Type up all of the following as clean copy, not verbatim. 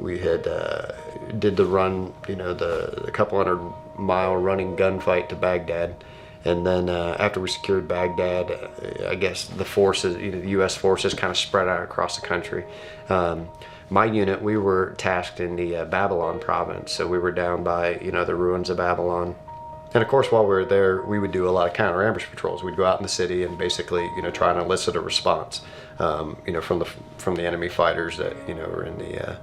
We had did the run, the couple 100-mile running gunfight to Baghdad. And then after we secured Baghdad, I guess the forces, the U.S. forces kind of spread out across the country. My unit, we were tasked in the Babylon province, so we were down by, the ruins of Babylon. And of course, while we were there, we would do a lot of counter-ambush patrols. We'd go out in the city and basically, try and elicit a response, from the enemy fighters that, were in the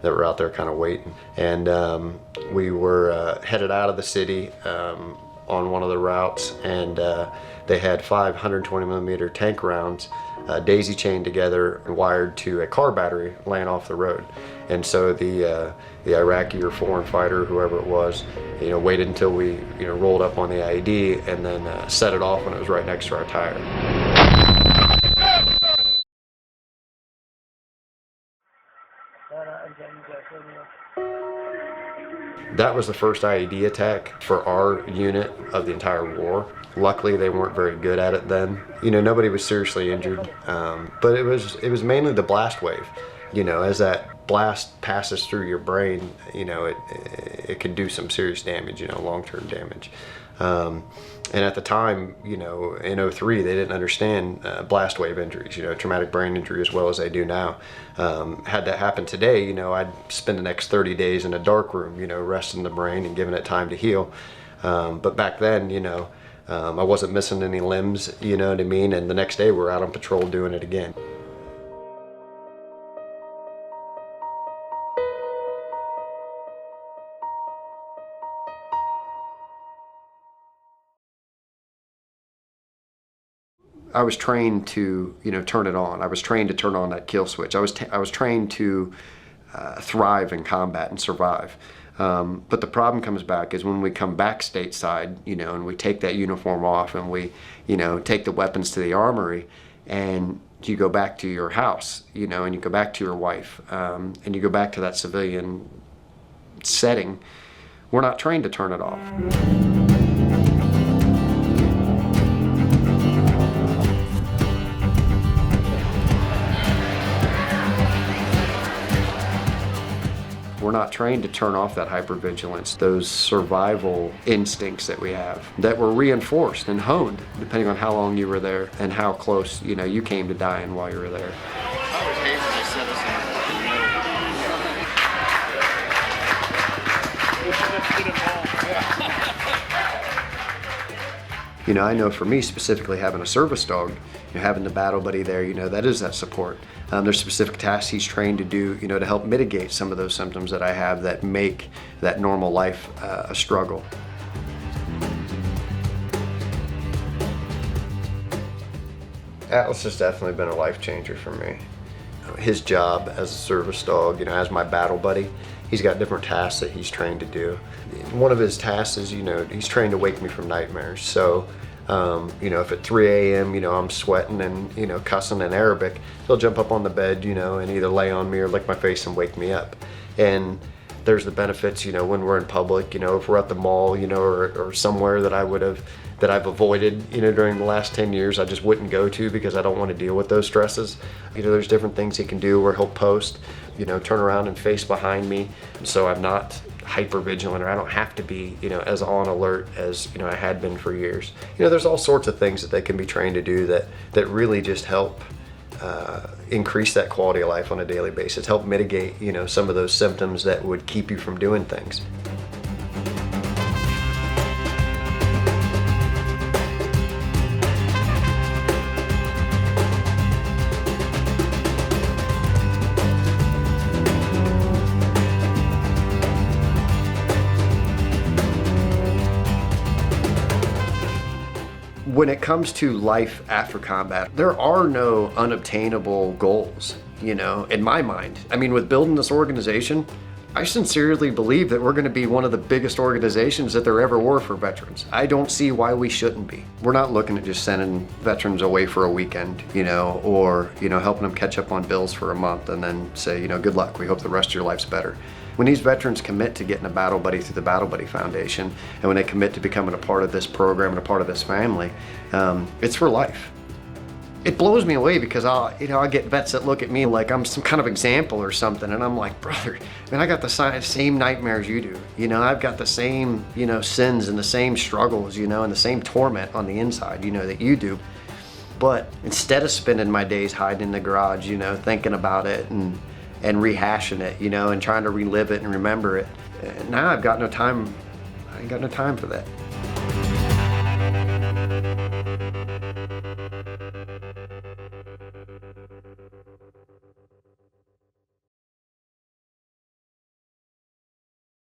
that were out there kind of waiting. And we were headed out of the city on one of the routes, and they had 5 120mm tank rounds daisy chained together and wired to a car battery laying off the road. And so the Iraqi or foreign fighter, whoever it was, waited until we rolled up on the IED and then set it off when it was right next to our tire. That was the first IED attack for our unit of the entire war. Luckily, they weren't very good at it then. Nobody was seriously injured, but it was mainly the blast wave. As that blast passes through your brain, it can do some serious damage, long-term damage. And at the time, in 03, they didn't understand blast wave injuries, traumatic brain injury as well as they do now. Had that happen today, I'd spend the next 30 days in a dark room, resting the brain and giving it time to heal. But back then, I wasn't missing any limbs, you know what I mean? And the next day we're out on patrol doing it again. I was trained to, turn it on. I was trained to turn on that kill switch. I was trained to thrive in combat and survive. But the problem comes back is when we come back stateside, and we take that uniform off and we, take the weapons to the armory, and you go back to your house, and you go back to your wife, and you go back to that civilian setting. We're not trained to turn it off. We're not trained to turn off that hypervigilance, those survival instincts that we have, that were reinforced and honed depending on how long you were there and how close, you came to dying while you were there. I know for me specifically, having a service dog, having the battle buddy there, that is that support. There's specific tasks he's trained to do, to help mitigate some of those symptoms that I have that make that normal life a struggle. Atlas has definitely been a life changer for me. His job as a service dog, as my battle buddy, he's got different tasks that he's trained to do. One of his tasks is, he's trained to wake me from nightmares. So, if at 3 a.m., I'm sweating and, cussing in Arabic, he'll jump up on the bed, and either lay on me or lick my face and wake me up. And there's the benefits, when we're in public, if we're at the mall, or somewhere that I've avoided, during the last 10 years, I just wouldn't go to because I don't want to deal with those stresses. There's different things he can do where he'll post, turn around and face behind me. So I'm not hyper vigilant, or I don't have to be, as on alert as, I had been for years. There's all sorts of things that they can be trained to do that really just help increase that quality of life on a daily basis, help mitigate, some of those symptoms that would keep you from doing things. When it comes to life after combat, there are no unobtainable goals, in my mind. I mean, with building this organization, I sincerely believe that we're going to be one of the biggest organizations that there ever were for veterans. I don't see why we shouldn't be. We're not looking at just sending veterans away for a weekend, or, helping them catch up on bills for a month and then say, good luck, we hope the rest of your life's better. When these veterans commit to getting a battle buddy through the Battle Buddy Foundation, and when they commit to becoming a part of this program and a part of this family, it's for life. It blows me away because I get vets that look at me like I'm some kind of example or something, and I'm like, brother, man, I got the same nightmares you do. You know, I've got the same, you know, sins and the same struggles, you know, and the same torment on the inside, you know, that you do. But instead of spending my days hiding in the garage, you know, thinking about it and rehashing it, you know, and trying to relive it and remember it, now I've got no time. I ain't got no time for that.